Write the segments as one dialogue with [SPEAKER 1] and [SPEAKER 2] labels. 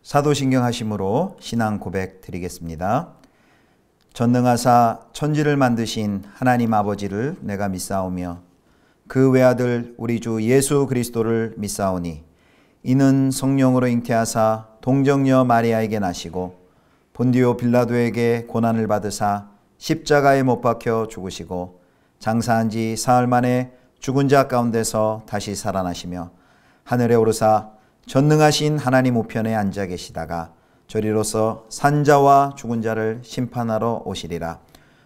[SPEAKER 1] 사도신경 하심으로 신앙 고백 드리겠습니다. 전능하사 천지를 만드신 하나님 아버지를 내가 믿사오며 그 외아들 우리 주 예수 그리스도를 믿사오니 이는 성령으로 잉태하사 동정녀 마리아에게 나시고 본디오 빌라도에게 고난을 받으사 십자가에 못 박혀 죽으시고 장사한 지 사흘 만에 죽은 자 가운데서 다시 살아나시며 하늘에 오르사 전능하신 하나님 우편에 앉아 계시다가 저리로서 산자와 죽은 자를 심판하러 오시리라.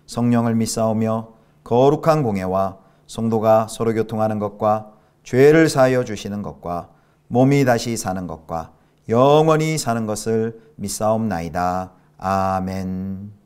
[SPEAKER 1] 성령을 믿사오며 거룩한 공예와 성도가 서로 교통하는 것과 죄를 사하여 주시는 것과 몸이 다시 사는 것과 영원히 사는 것을 믿사옵나이다. 아멘.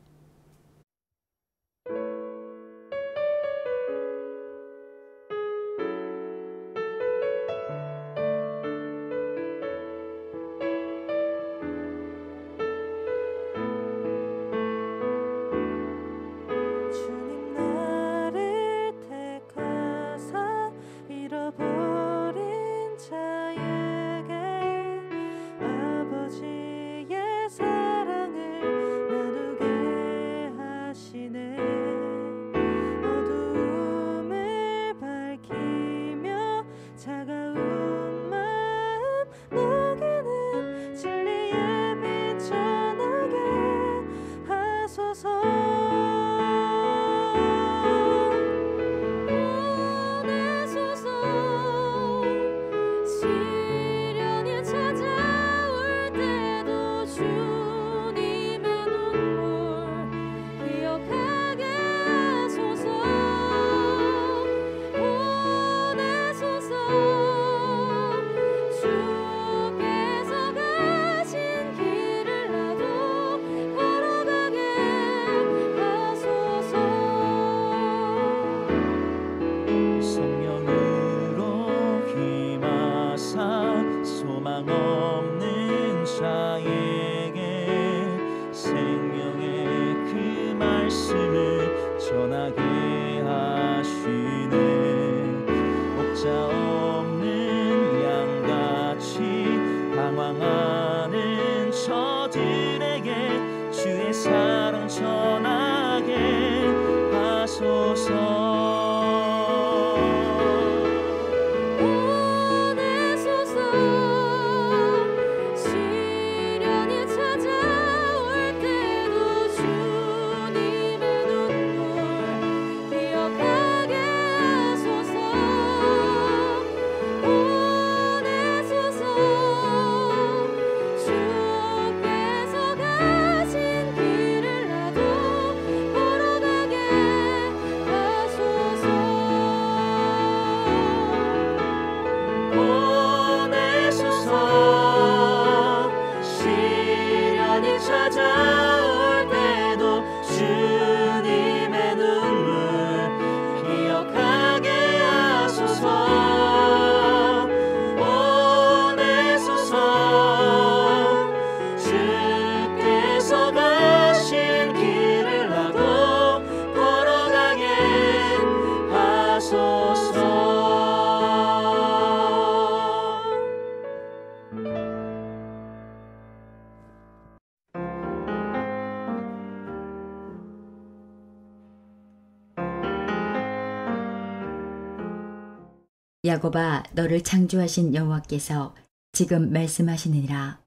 [SPEAKER 2] 야곱아, 너를 창조하신 여호와께서 지금 말씀하시느니라.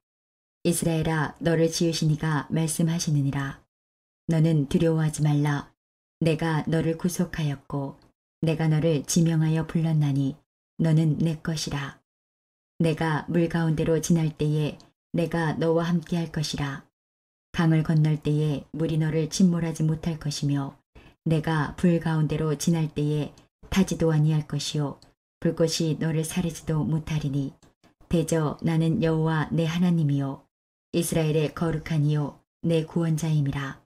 [SPEAKER 2] 이스라엘아, 너를 지으신 이가 말씀하시느니라. 너는 두려워하지 말라. 내가 너를 구속하였고 내가 너를 지명하여 불렀나니 너는 내 것이라. 내가 물 가운데로 지날 때에 내가 너와 함께 할 것이라. 강을 건널 때에 물이 너를 침몰하지 못할 것이며 내가 불 가운데로 지날 때에 타지도 아니할 것이요 불꽃이 너를 사르지도 못하리니 대저 나는 여호와 내 하나님이요 이스라엘의 거룩한 이요 내 구원자임이라.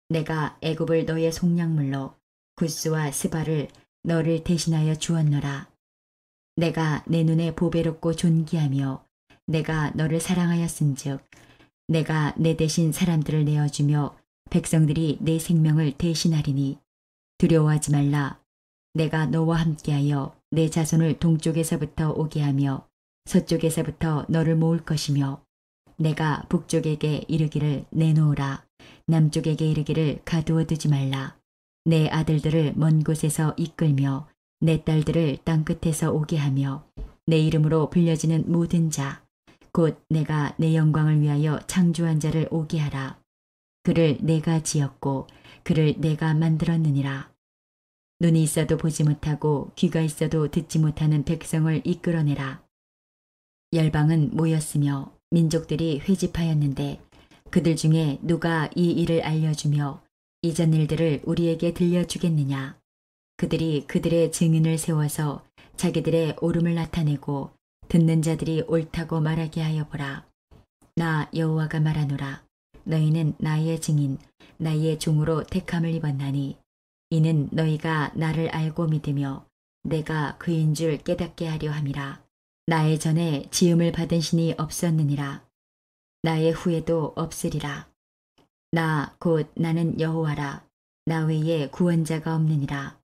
[SPEAKER 2] 내가 애굽을 너의 속량물로 구스와 스바를 너를 대신하여 주었노라. 내가 내 눈에 보배롭고 존귀하며 내가 너를 사랑하였은즉 내가 내 대신 사람들을 내어주며 백성들이 내 생명을 대신하리니 두려워하지 말라. 내가 너와 함께하여 내 자손을 동쪽에서부터 오게 하며 서쪽에서부터 너를 모을 것이며 내가 북쪽에게 이르기를 내놓으라. 남쪽에게 이르기를 가두어 두지 말라. 내 아들들을 먼 곳에서 이끌며 내 딸들을 땅끝에서 오게 하며 내 이름으로 불려지는 모든 자, 곧 내가 내 영광을 위하여 창조한 자를 오게 하라. 그를 내가 지었고 그를 내가 만들었느니라. 눈이 있어도 보지 못하고 귀가 있어도 듣지 못하는 백성을 이끌어내라. 열방은 모였으며 민족들이 회집하였는데 그들 중에 누가 이 일을 알려주며 이전 일들을 우리에게 들려주겠느냐. 그들이 그들의 증인을 세워서 자기들의 옳음을 나타내고 듣는 자들이 옳다고 말하게 하여 보라. 나 여호와가 말하노라. 너희는 나의 증인, 나의 종으로 택함을 입었나니 이는 너희가 나를 알고 믿으며 내가 그인 줄 깨닫게 하려 함이라. 나의 전에 지음을 받은 신이 없었느니라. 나의 후에도 없으리라. 나 곧 나는 여호와라. 나 외에 구원자가 없느니라.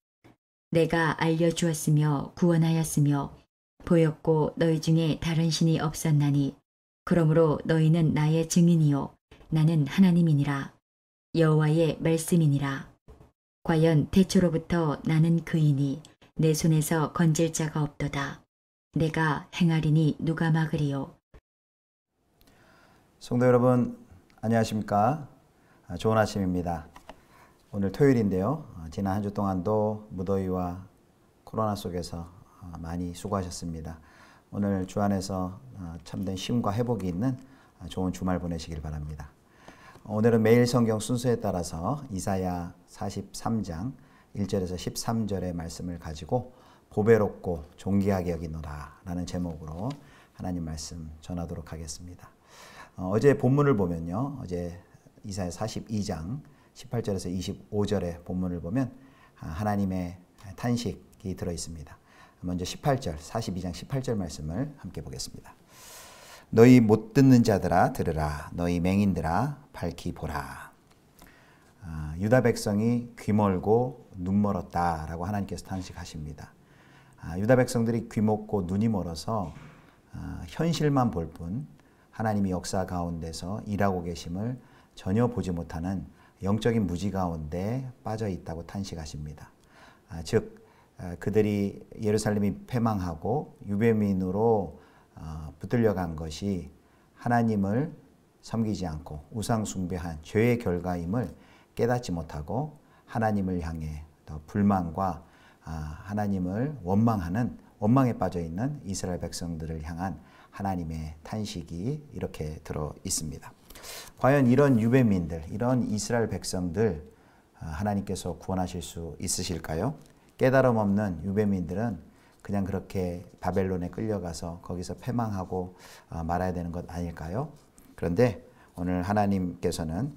[SPEAKER 2] 내가 알려주었으며 구원하였으며 보였고 너희 중에 다른 신이 없었나니 그러므로 너희는 나의 증인이요 나는 하나님이니라. 여호와의 말씀이니라. 과연 태초로부터 나는 그이니 내 손에서 건질 자가 없도다. 내가 행하리니 누가 막으리요.
[SPEAKER 1] 성도 여러분 안녕하십니까? 좋은 아침입니다. 오늘 토요일인데요. 지난 한 주 동안도 무더위와 코로나 속에서 많이 수고하셨습니다. 오늘 주 안에서 참된 쉼과 회복이 있는 좋은 주말 보내시길 바랍니다. 오늘은 매일 성경 순서에 따라서 이사야 43장 1절에서 13절의 말씀을 가지고 보배롭고 존귀하게 여기노라 라는 제목으로 하나님 말씀 전하도록 하겠습니다. 어제 본문을 보면요. 어제 이사야 42장 18절에서 25절의 본문을 보면 하나님의 탄식이 들어 있습니다. 먼저 18절, 42장 18절 말씀을 함께 보겠습니다. 너희 못 듣는 자들아 들으라. 너희 맹인들아 밝히 보라. 유다 백성이 귀멀고 눈 멀었다라고 하나님께서 탄식하십니다. 유다 백성들이 귀먹고 눈이 멀어서 현실만 볼 뿐 하나님이 역사 가운데서 일하고 계심을 전혀 보지 못하는 영적인 무지 가운데 빠져 있다고 탄식하십니다. 즉 그들이 예루살렘이 패망하고 유배민으로 붙들려 간 것이 하나님을 섬기지 않고 우상 숭배한 죄의 결과임을 깨닫지 못하고 하나님을 향해 더 불만과 하나님을 원망에 빠져 있는 이스라엘 백성들을 향한 하나님의 탄식이 이렇게 들어 있습니다. 과연 이런 유배민들, 이런 이스라엘 백성들 하나님께서 구원하실 수 있으실까요? 깨달음 없는 유배민들은 그냥 그렇게 바벨론에 끌려가서 거기서 패망하고 말아야 되는 것 아닐까요? 그런데 오늘 하나님께서는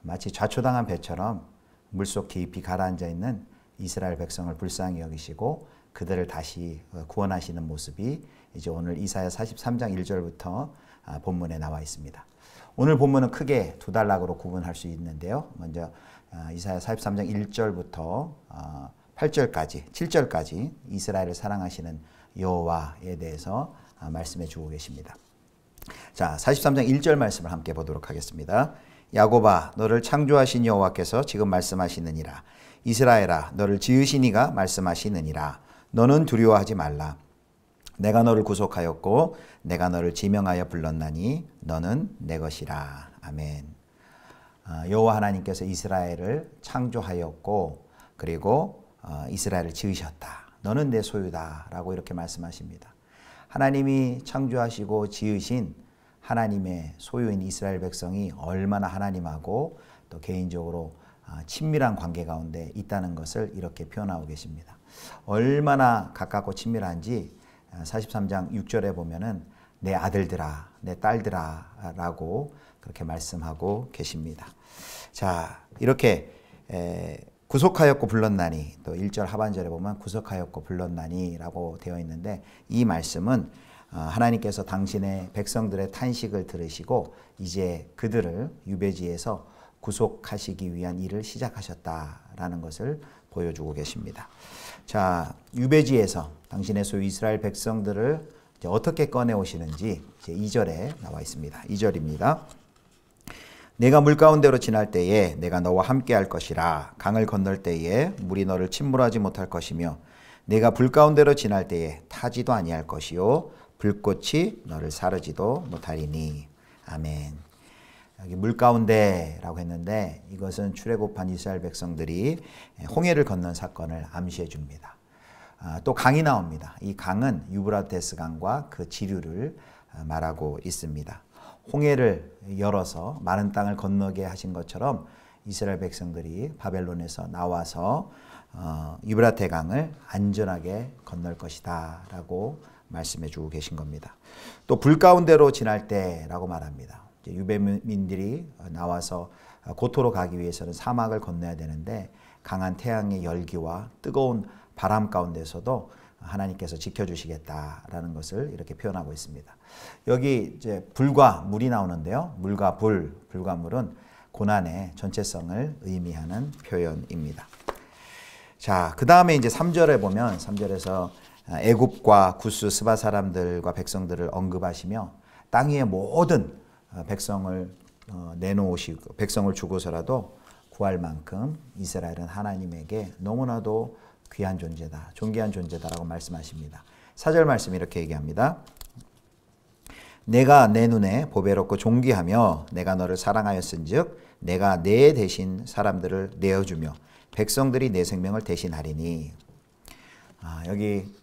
[SPEAKER 1] 마치 좌초당한 배처럼 물속 깊이 가라앉아 있는 이스라엘 백성을 불쌍히 여기시고 그들을 다시 구원하시는 모습이 이제 오늘 이사야 43장 1절부터 본문에 나와 있습니다. 오늘 본문은 크게 두 단락으로 구분할 수 있는데요. 먼저 이사야 43장 1절부터 8절까지, 7절까지 이스라엘을 사랑하시는 여호와에 대해서 말씀해 주고 계십니다. 자, 43장 1절 말씀을 함께 보도록 하겠습니다. 야곱아, 너를 창조하신 여호와께서 지금 말씀하시느니라. 이스라엘아, 너를 지으신 이가 말씀하시느니라. 너는 두려워하지 말라. 내가 너를 구속하였고 내가 너를 지명하여 불렀나니 너는 내 것이라. 아멘. 여호와 하나님께서 이스라엘을 창조하였고 그리고 이스라엘을 지으셨다. 너는 내 소유다 라고 이렇게 말씀하십니다. 하나님이 창조하시고 지으신 하나님의 소유인 이스라엘 백성이 얼마나 하나님하고 또 개인적으로 친밀한 관계 가운데 있다는 것을 이렇게 표현하고 계십니다. 얼마나 가깝고 친밀한지 43장 6절에 보면은 내 아들들아, 내 딸들아 라고 그렇게 말씀하고 계십니다. 자, 이렇게 구속하였고 불렀나니, 또 1절 하반절에 보면 구속하였고 불렀나니 라고 되어 있는데, 이 말씀은 하나님께서 당신의 백성들의 탄식을 들으시고 이제 그들을 유배지에서 구속하시기 위한 일을 시작하셨다라는 것을 보여주고 계십니다. 자, 유배지에서 당신의 소유 이스라엘 백성들을 이제 어떻게 꺼내 오시는지 이제 2절에 나와 있습니다. 2절입니다. 내가 물 가운데로 지날 때에 내가 너와 함께 할 것이라. 강을 건널 때에 물이 너를 침몰하지 못할 것이며 내가 불 가운데로 지날 때에 타지도 아니할 것이요 불꽃이 너를 사르지도 못하리니. 아멘. 여기 물 가운데라고 했는데 이것은 출애굽한 이스라엘 백성들이 홍해를 건넌 사건을 암시해 줍니다. 또 강이 나옵니다. 이 강은 유브라테스 강과 그 지류를 말하고 있습니다. 홍해를 열어서 마른 땅을 건너게 하신 것처럼 이스라엘 백성들이 바벨론에서 나와서 유브라테 강을 안전하게 건널 것이다 라고 말씀해 주고 계신 겁니다. 또 불 가운데로 지날 때라고 말합니다. 유대민들이 나와서 고토로 가기 위해서는 사막을 건너야 되는데 강한 태양의 열기와 뜨거운 바람 가운데서도 하나님께서 지켜주시겠다라는 것을 이렇게 표현하고 있습니다. 여기 이제 불과 물이 나오는데요. 물과 불과 물은 고난의 전체성을 의미하는 표현입니다. 자, 그 다음에 이제 3절에 보면 3절에서 애굽과 구스 스바 사람들과 백성들을 언급하시며 땅 위의 모든 백성을 내놓으시고 백성을 주고서라도 구할 만큼 이스라엘은 하나님에게 너무나도 귀한 존재다, 존귀한 존재다라고 말씀하십니다. 4절 말씀 이렇게 얘기합니다. 내가 내 눈에 보배롭고 존귀하며 내가 너를 사랑하였은즉 내가 내 대신 사람들을 내어주며 백성들이 내 생명을 대신하리니. 여기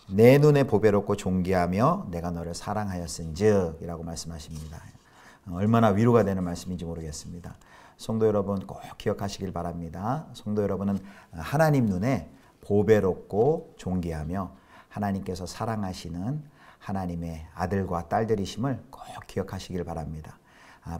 [SPEAKER 1] 내 눈에 보배롭고 존귀하며 내가 너를 사랑하였은즉 이라고 말씀하십니다. 얼마나 위로가 되는 말씀인지 모르겠습니다. 성도 여러분 꼭 기억하시길 바랍니다. 성도 여러분은 하나님 눈에 보배롭고 존귀하며 하나님께서 사랑하시는 하나님의 아들과 딸들이심을 꼭 기억하시길 바랍니다.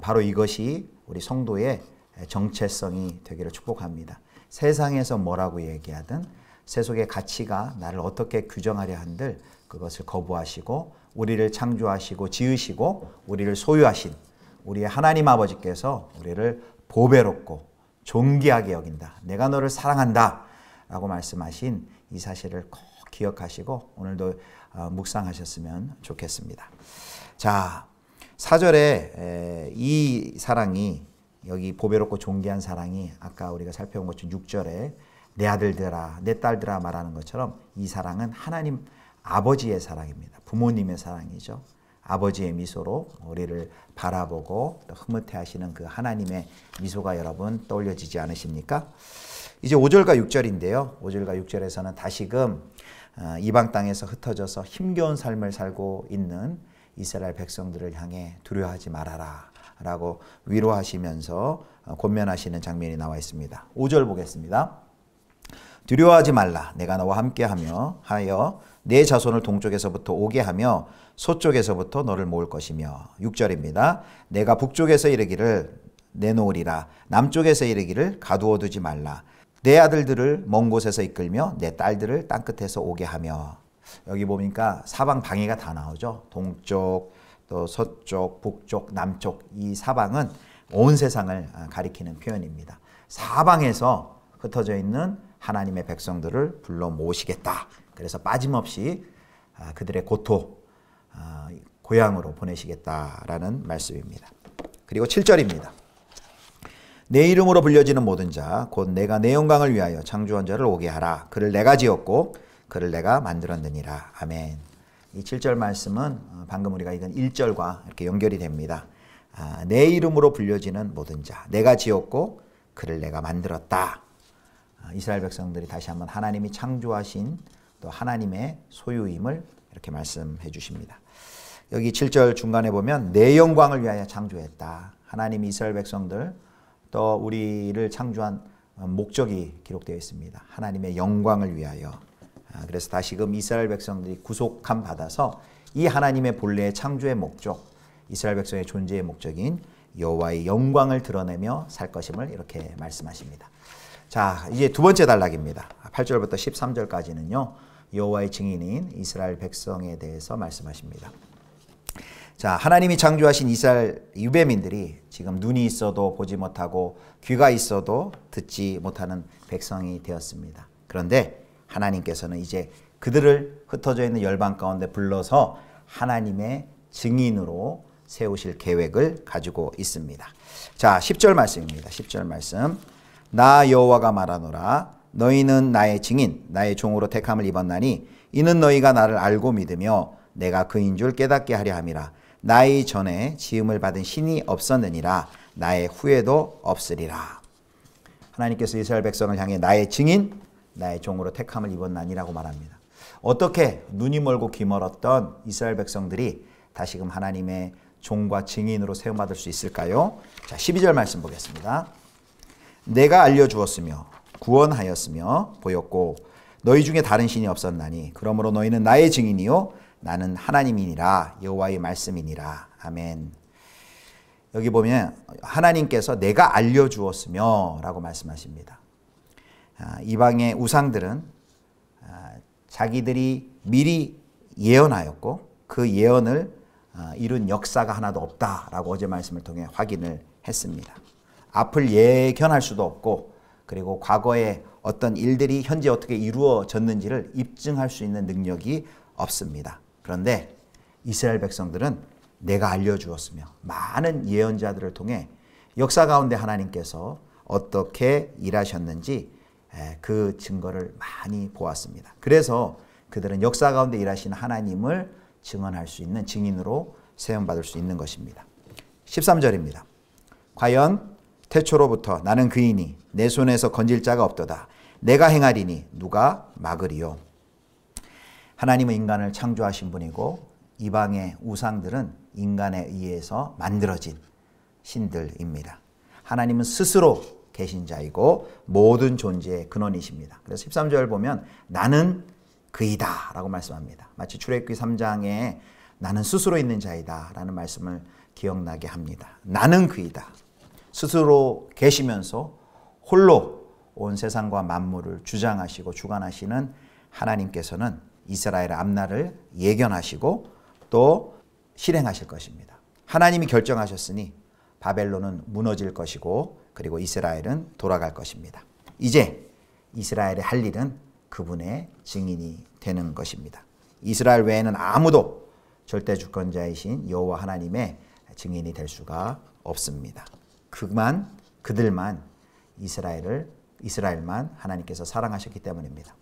[SPEAKER 1] 바로 이것이 우리 성도의 정체성이 되기를 축복합니다. 세상에서 뭐라고 얘기하든 세속의 가치가 나를 어떻게 규정하려 한들 그것을 거부하시고 우리를 창조하시고 지으시고 우리를 소유하신 우리의 하나님 아버지께서 우리를 보배롭고 존귀하게 여긴다. 내가 너를 사랑한다 라고 말씀하신 이 사실을 꼭 기억하시고 오늘도 묵상하셨으면 좋겠습니다. 자, 4절에 이 사랑이 여기 보배롭고 존귀한 사랑이 아까 우리가 살펴본 것처럼 6절에 내 아들들아 내 딸들아 말하는 것처럼 이 사랑은 하나님 아버지의 사랑입니다. 부모님의 사랑이죠. 아버지의 미소로 우리를 바라보고 또 흐뭇해 하시는 그 하나님의 미소가 여러분 떠올려지지 않으십니까? 이제 5절과 6절인데요. 5절과 6절에서는 다시금 이방 땅에서 흩어져서 힘겨운 삶을 살고 있는 이스라엘 백성들을 향해 두려워하지 말아라 라고 위로하시면서 권면하시는 장면이 나와 있습니다. 5절 보겠습니다. 두려워하지 말라. 내가 너와 함께하며 하여 내 자손을 동쪽에서부터 오게 하며 서쪽에서부터 너를 모을 것이며. 6절입니다. 내가 북쪽에서 이르기를 내놓으리라. 남쪽에서 이르기를 가두어 두지 말라. 내 아들들을 먼 곳에서 이끌며 내 딸들을 땅끝에서 오게 하며. 여기 보니까 사방 방해가 다 나오죠. 동쪽, 또 서쪽, 북쪽, 남쪽 이 사방은 온 세상을 가리키는 표현입니다. 사방에서 흩어져 있는 하나님의 백성들을 불러 모으시겠다. 그래서 빠짐없이 그들의 고향으로 보내시겠다라는 말씀입니다. 그리고 7절입니다. 내 이름으로 불려지는 모든 자 곧 내가 내 영광을 위하여 창조한 자를 오게 하라. 그를 내가 지었고 그를 내가 만들었느니라. 아멘. 이 7절 말씀은 방금 우리가 읽은 1절과 이렇게 연결이 됩니다. 내 이름으로 불려지는 모든 자 내가 지었고 그를 내가 만들었다. 이스라엘 백성들이 다시 한번 하나님이 창조하신 또 하나님의 소유임을 이렇게 말씀해 주십니다. 여기 7절 중간에 보면 내 영광을 위하여 창조했다. 하나님이 이스라엘 백성들 또 우리를 창조한 목적이 기록되어 있습니다. 하나님의 영광을 위하여. 그래서 다시금 이스라엘 백성들이 구속함 받아서 이 하나님의 본래의 창조의 목적, 이스라엘 백성의 존재의 목적인 여호와의 영광을 드러내며 살 것임을 이렇게 말씀하십니다. 자, 이제 두 번째 단락입니다. 8절부터 13절까지는요. 여호와의 증인인 이스라엘 백성에 대해서 말씀하십니다. 자, 하나님이 창조하신 이스라엘 유배민들이 지금 눈이 있어도 보지 못하고 귀가 있어도 듣지 못하는 백성이 되었습니다. 그런데 하나님께서는 이제 그들을 흩어져 있는 열방 가운데 불러서 하나님의 증인으로 세우실 계획을 가지고 있습니다. 자, 10절 말씀입니다. 10절 말씀. 나 여호와가 말하노라. 너희는 나의 증인, 나의 종으로 택함을 입었나니 이는 너희가 나를 알고 믿으며 내가 그인 줄 깨닫게 하려 함이라. 나의 전에 지음을 받은 신이 없었느니라. 나의 후에도 없으리라. 하나님께서 이스라엘 백성을 향해 나의 증인, 나의 종으로 택함을 입었나니라고 말합니다. 어떻게 눈이 멀고 귀 멀었던 이스라엘 백성들이 다시금 하나님의 종과 증인으로 세움받을 수 있을까요? 자, 12절 말씀 보겠습니다. 내가 알려주었으며 구원하였으며 보였고 너희 중에 다른 신이 없었나니 그러므로 너희는 나의 증인이요 나는 하나님이니라. 여호와의 말씀이니라. 아멘. 여기 보면 하나님께서 내가 알려주었으며 라고 말씀하십니다. 이방의 우상들은 자기들이 미리 예언하였고 그 예언을 이룬 역사가 하나도 없다라고 어제 말씀을 통해 확인을 했습니다. 앞을 예견할 수도 없고 그리고 과거에 어떤 일들이 현재 어떻게 이루어졌는지를 입증할 수 있는 능력이 없습니다. 그런데 이스라엘 백성들은 내가 알려주었으며 많은 예언자들을 통해 역사 가운데 하나님께서 어떻게 일하셨는지 그 증거를 많이 보았습니다. 그래서 그들은 역사 가운데 일하시는 하나님을 증언할 수 있는 증인으로 세움받을 수 있는 것입니다. 13절입니다. 과연 태초로부터 나는 그이니 내 손에서 건질 자가 없도다. 내가 행하리니 누가 막으리요. 하나님은 인간을 창조하신 분이고 이방의 우상들은 인간에 의해서 만들어진 신들입니다. 하나님은 스스로 계신 자이고 모든 존재의 근원이십니다. 그래서 13절 보면 나는 그이다 라고 말씀합니다. 마치 출애굽기 3장에 나는 스스로 있는 자이다 라는 말씀을 기억나게 합니다. 나는 그이다. 스스로 계시면서 홀로 온 세상과 만물을 주장하시고 주관하시는 하나님께서는 이스라엘의 앞날을 예견하시고 또 실행하실 것입니다. 하나님이 결정하셨으니 바벨론은 무너질 것이고 그리고 이스라엘은 돌아갈 것입니다. 이제 이스라엘의 할 일은 그분의 증인이 되는 것입니다. 이스라엘 외에는 아무도 절대 주권자이신 여호와 하나님의 증인이 될 수가 없습니다. 그들만 이스라엘만 하나님께서 사랑하셨기 때문입니다.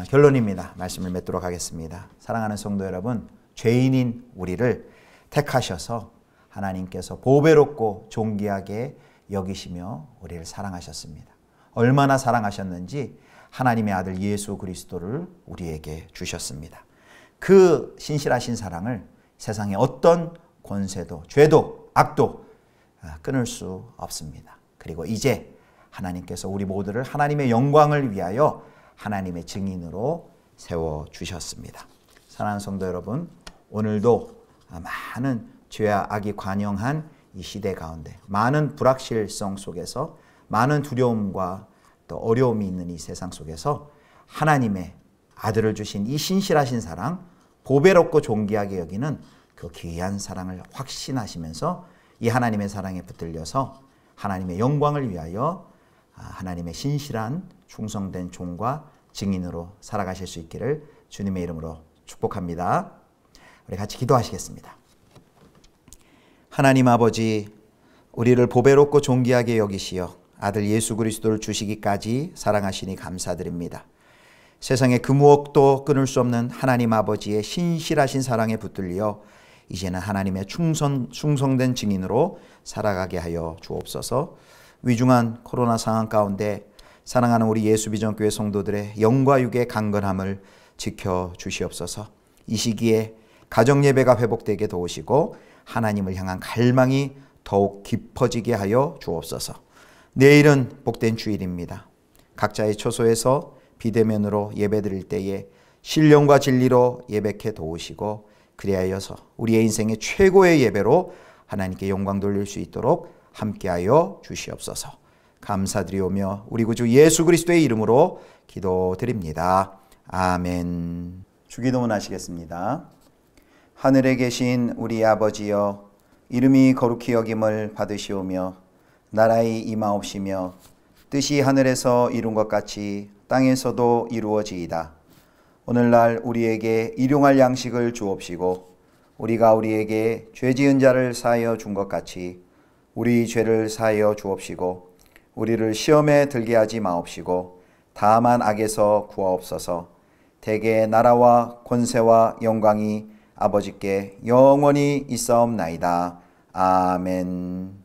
[SPEAKER 1] 결론입니다. 말씀을 맺도록 하겠습니다. 사랑하는 성도 여러분, 죄인인 우리를 택하셔서 하나님께서 보배롭고 존귀하게 여기시며 우리를 사랑하셨습니다. 얼마나 사랑하셨는지 하나님의 아들 예수 그리스도를 우리에게 주셨습니다. 그 신실하신 사랑을 세상의 어떤 권세도 죄도 악도 끊을 수 없습니다. 그리고 이제 하나님께서 우리 모두를 하나님의 영광을 위하여 하나님의 증인으로 세워주셨습니다. 사랑하는 성도 여러분, 오늘도 많은 죄와 악이 관영한 이 시대 가운데 많은 불확실성 속에서 많은 두려움과 또 어려움이 있는 이 세상 속에서 하나님의 아들을 주신 이 신실하신 사랑, 보배롭고 존귀하게 여기는 그 귀한 사랑을 확신하시면서 이 하나님의 사랑에 붙들려서 하나님의 영광을 위하여 하나님의 신실한 충성된 종과 증인으로 살아가실 수 있기를 주님의 이름으로 축복합니다. 우리 같이 기도하시겠습니다. 하나님 아버지, 우리를 보배롭고 존귀하게 여기시어 아들 예수 그리스도를 주시기까지 사랑하시니 감사드립니다. 세상의 그 무엇도 끊을 수 없는 하나님 아버지의 신실하신 사랑에 붙들려 이제는 하나님의 충성된 증인으로 살아가게 하여 주옵소서. 위중한 코로나 상황 가운데 사랑하는 우리 예수비전교회 성도들의 영과 육의 강건함을 지켜주시옵소서. 이 시기에 가정예배가 회복되게 도우시고 하나님을 향한 갈망이 더욱 깊어지게 하여 주옵소서. 내일은 복된 주일입니다. 각자의 처소에서 비대면으로 예배드릴 때에 신령과 진리로 예배케 도우시고 그리하여서 우리의 인생의 최고의 예배로 하나님께 영광 돌릴 수 있도록 함께하여 주시옵소서. 감사드리오며 우리 구주 예수 그리스도의 이름으로 기도드립니다. 아멘. 주기도문 하시겠습니다. 하늘에 계신 우리 아버지여, 이름이 거룩히 여김을 받으시오며 나라의 임하옵시며 뜻이 하늘에서 이룬 것 같이 땅에서도 이루어지이다. 오늘날 우리에게 일용할 양식을 주옵시고 우리가 우리에게 죄 지은 자를 사하여 준 것 같이 우리 죄를 사하여 주옵시고 우리를 시험에 들게 하지 마옵시고 다만 악에서 구하옵소서. 대개 나라와 권세와 영광이 아버지께 영원히 있사옵나이다. 아멘.